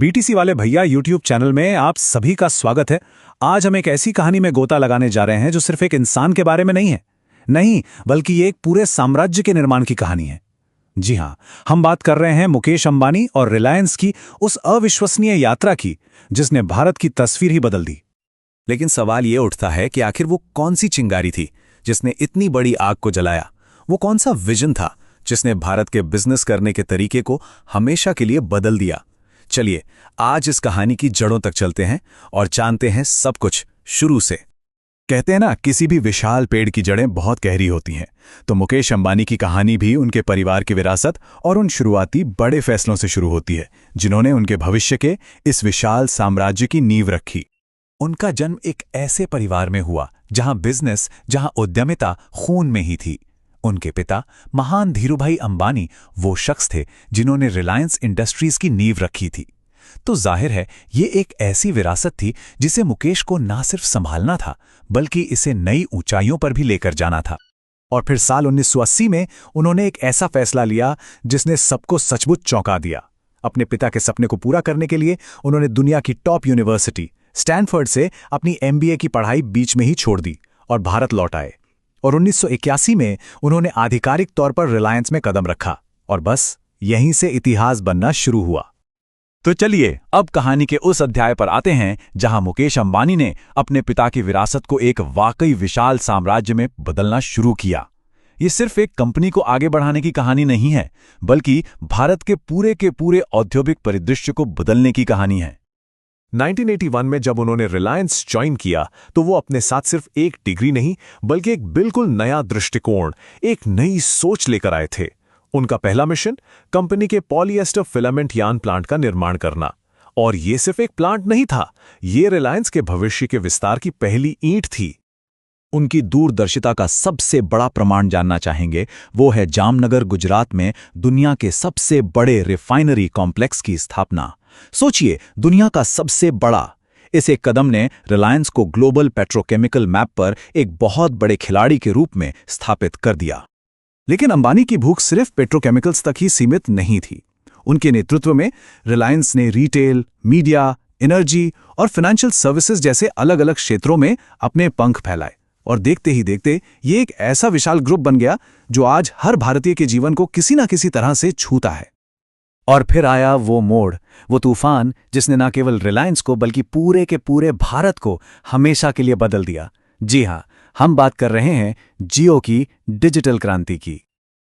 BTC वाले भैया YouTube channel में आप सभी का स्वागत है। आज हम एक ऐसी कहानी में गोता लगाने जा रहे हैं जो सिर्फ एक इंसान के बारे में नहीं है, नहीं बल्कि ये एक पूरे साम्राज्य के निर्माण की कहानी है। जी हाँ, हम बात कर रहे हैं मुकेश अंबानी और रिलायंस की उस अविश्वसनीय यात्रा की जिसने भारत की तस्वीर ही बदल दी। लेकिन सवाल ये उठता है कि आखिर वो कौन सी चिंगारी थी जिसने इतनी बड़ी आग को जलाया? वो कौन सा विजन था जिसने भारत के बिजनेस करने के तरीके को हमेशा के लिए बदल दिया? चलिए आज इस कहानी की जड़ों तक चलते हैं और जानते हैं सब कुछ शुरू से। कहते हैं ना, किसी भी विशाल पेड़ की जड़ें बहुत गहरी होती हैं। तो मुकेश अंबानी की कहानी भी उनके परिवार की विरासत और उन शुरुआती बड़े फैसलों से शुरू होती है जिन्होंने उनके भविष्य के इस विशाल साम्राज्य की नींव रखी। उनका जन्म एक ऐसे परिवार में हुआ जहां बिजनेस, जहां उद्यमिता खून में ही थी। उनके पिता महान धीरूभाई अंबानी वो शख्स थे जिन्होंने रिलायंस इंडस्ट्रीज की नींव रखी थी। तो जाहिर है ये एक ऐसी विरासत थी जिसे मुकेश को ना सिर्फ संभालना था बल्कि इसे नई ऊंचाइयों पर भी लेकर जाना था। और फिर साल 1980 में उन्होंने एक ऐसा फैसला लिया जिसने सबको सचमुच चौंका दिया। अपने पिता के सपने को पूरा करने के लिए उन्होंने दुनिया की टॉप यूनिवर्सिटी स्टैनफोर्ड से अपनी MBA की पढ़ाई बीच में ही छोड़ दी और भारत लौट आए। और 1981 में उन्होंने आधिकारिक तौर पर रिलायंस में कदम रखा और बस यहीं से इतिहास बनना शुरू हुआ। तो चलिए अब कहानी के उस अध्याय पर आते हैं जहां मुकेश अंबानी ने अपने पिता की विरासत को एक वाकई विशाल साम्राज्य में बदलना शुरू किया। ये सिर्फ एक कंपनी को आगे बढ़ाने की कहानी नहीं है, बल्कि भारत के पूरे औद्योगिक परिदृश्य को बदलने की कहानी है। 1981 में जब उन्होंने रिलायंस ज्वाइन किया तो वो अपने साथ सिर्फ एक डिग्री नहीं बल्कि एक बिल्कुल नया दृष्टिकोण, एक नई सोच लेकर आए थे। उनका पहला मिशन कंपनी के पॉलीएस्टर फिलामेंट यार्न प्लांट का निर्माण करना। और ये सिर्फ एक प्लांट नहीं था, ये रिलायंस के भविष्य के विस्तार की पहली ईंट थी। उनकी दूरदर्शिता का सबसे बड़ा प्रमाण जानना चाहेंगे, वो है जामनगर गुजरात में दुनिया के सबसे बड़े रिफाइनरी कॉम्प्लेक्स की स्थापना। सोचिए, दुनिया का सबसे बड़ा। इस एक कदम ने रिलायंस को ग्लोबल पेट्रोकेमिकल मैप पर एक बहुत बड़े खिलाड़ी के रूप में स्थापित कर दिया। लेकिन अंबानी की भूख सिर्फ पेट्रोकेमिकल्स तक ही सीमित नहीं थी। उनके नेतृत्व में रिलायंस ने रिटेल, मीडिया, एनर्जी और फाइनेंशियल सर्विसेज जैसे अलग अलग क्षेत्रों में अपने पंख फैलाए। और देखते ही देखते ये एक ऐसा विशाल ग्रुप बन गया जो आज हर भारतीय के जीवन को किसी न किसी तरह से छूता है। और फिर आया वो मोड़, वो तूफान जिसने न केवल रिलायंस को बल्कि पूरे भारत को हमेशा के लिए बदल दिया। जी हाँ, हम बात कर रहे हैं जियो की डिजिटल क्रांति की।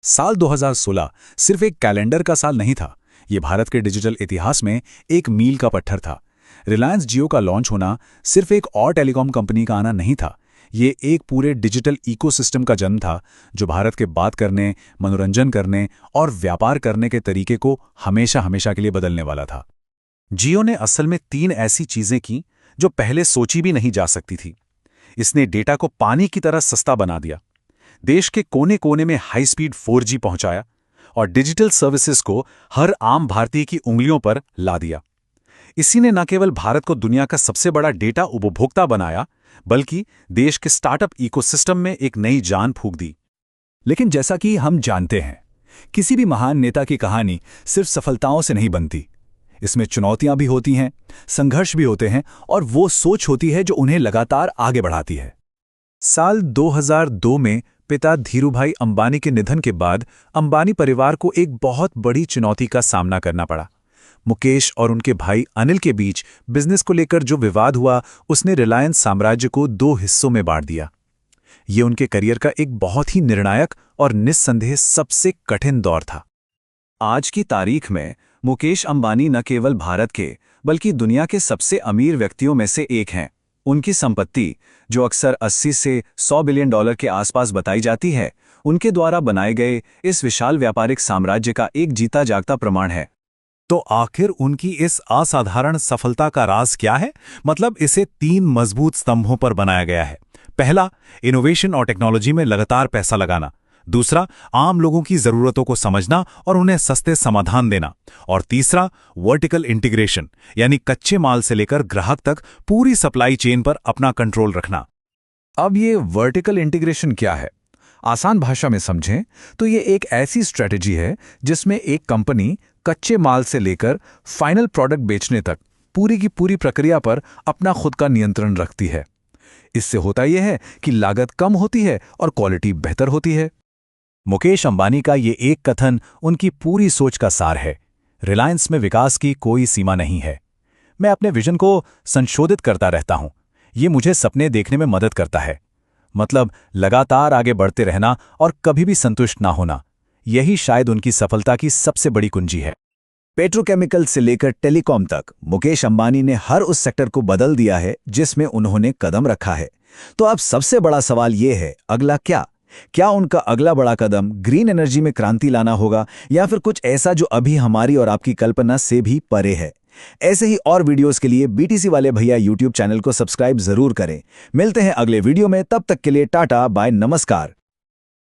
साल 2016 सिर्फ एक कैलेंडर का साल नहीं था, ये भारत के डिजिटल इतिहास में एक मील का पत्थर था। रिलायंस जियो का लॉन्च होना सिर्फ एक और टेलीकॉम कंपनी का आना नहीं था, ये एक पूरे डिजिटल इकोसिस्टम का जन्म था जो भारत के बात करने, मनोरंजन करने और व्यापार करने के तरीके को हमेशा के लिए बदलने वाला था। जियो ने असल में 3 ऐसी चीजें की जो पहले सोची भी नहीं जा सकती थी। इसने डेटा को पानी की तरह सस्ता बना दिया, देश के कोने कोने में हाई स्पीड 4G पहुंचाया और डिजिटल सर्विसेज को हर आम भारतीय की उंगलियों पर ला दिया। इसी ने न केवल भारत को दुनिया का सबसे बड़ा डेटा उपभोक्ता बनाया बल्कि देश के स्टार्टअप इकोसिस्टम में एक नई जान फूंक दी। लेकिन जैसा कि हम जानते हैं, किसी भी महान नेता की कहानी सिर्फ सफलताओं से नहीं बनती। इसमें चुनौतियां भी होती हैं, संघर्ष भी होते हैं और वो सोच होती है जो उन्हें लगातार आगे बढ़ाती है। साल 2002 में पिता धीरूभाई अंबानी के निधन के बाद अंबानी परिवार को एक बहुत बड़ी चुनौती का सामना करना पड़ा। मुकेश और उनके भाई अनिल के बीच बिजनेस को लेकर जो विवाद हुआ, उसने रिलायंस साम्राज्य को 2 हिस्सों में बांट दिया। ये उनके करियर का एक बहुत ही निर्णायक और निस्संदेह सबसे कठिन दौर था। आज की तारीख में मुकेश अंबानी न केवल भारत के बल्कि दुनिया के सबसे अमीर व्यक्तियों में से एक हैं। उनकी संपत्ति, जो अक्सर 80 से 100 बिलियन डॉलर के आसपास बताई जाती है, उनके द्वारा बनाए गए इस विशाल व्यापारिक साम्राज्य का एक जीता जागता प्रमाण है। तो आखिर उनकी इस असाधारण सफलता का राज क्या है? मतलब इसे 3 मजबूत स्तंभों पर बनाया गया है। पहला, इनोवेशन और टेक्नोलॉजी में लगातार पैसा लगाना। दूसरा, आम लोगों की जरूरतों को समझना और उन्हें सस्ते समाधान देना। और तीसरा, वर्टिकल इंटीग्रेशन, यानी कच्चे माल से लेकर ग्राहक तक पूरी सप्लाई चेन पर अपना कंट्रोल रखना। अब ये वर्टिकल इंटीग्रेशन क्या है? आसान भाषा में समझें तो ये एक ऐसी स्ट्रेटेजी है जिसमें एक कंपनी कच्चे माल से लेकर फाइनल प्रोडक्ट बेचने तक पूरी की पूरी प्रक्रिया पर अपना खुद का नियंत्रण रखती है। इससे होता यह है कि लागत कम होती है और क्वालिटी बेहतर होती है। मुकेश अंबानी का ये एक कथन उनकी पूरी सोच का सार है। रिलायंस में विकास की कोई सीमा नहीं है। मैं अपने विजन को संशोधित करता रहता हूं। ये मुझे सपने देखने में मदद करता है। मतलब लगातार आगे बढ़ते रहना और कभी भी संतुष्ट ना होना, यही शायद उनकी सफलता की सबसे बड़ी कुंजी है। पेट्रोकेमिकल से लेकर टेलीकॉम तक मुकेश अंबानी ने हर उस सेक्टर को बदल दिया है जिसमें उन्होंने कदम रखा है। तो अब सबसे बड़ा सवाल ये है, अगला क्या? क्या उनका अगला बड़ा कदम ग्रीन एनर्जी में क्रांति लाना होगा या फिर कुछ ऐसा जो अभी हमारी और आपकी कल्पना से भी परे है? ऐसे ही और वीडियोस के लिए बीटीसी वाले भैया यूट्यूब चैनल को सब्सक्राइब जरूर करें। मिलते हैं अगले वीडियो में, तब तक के लिए टाटा बाय नमस्कार।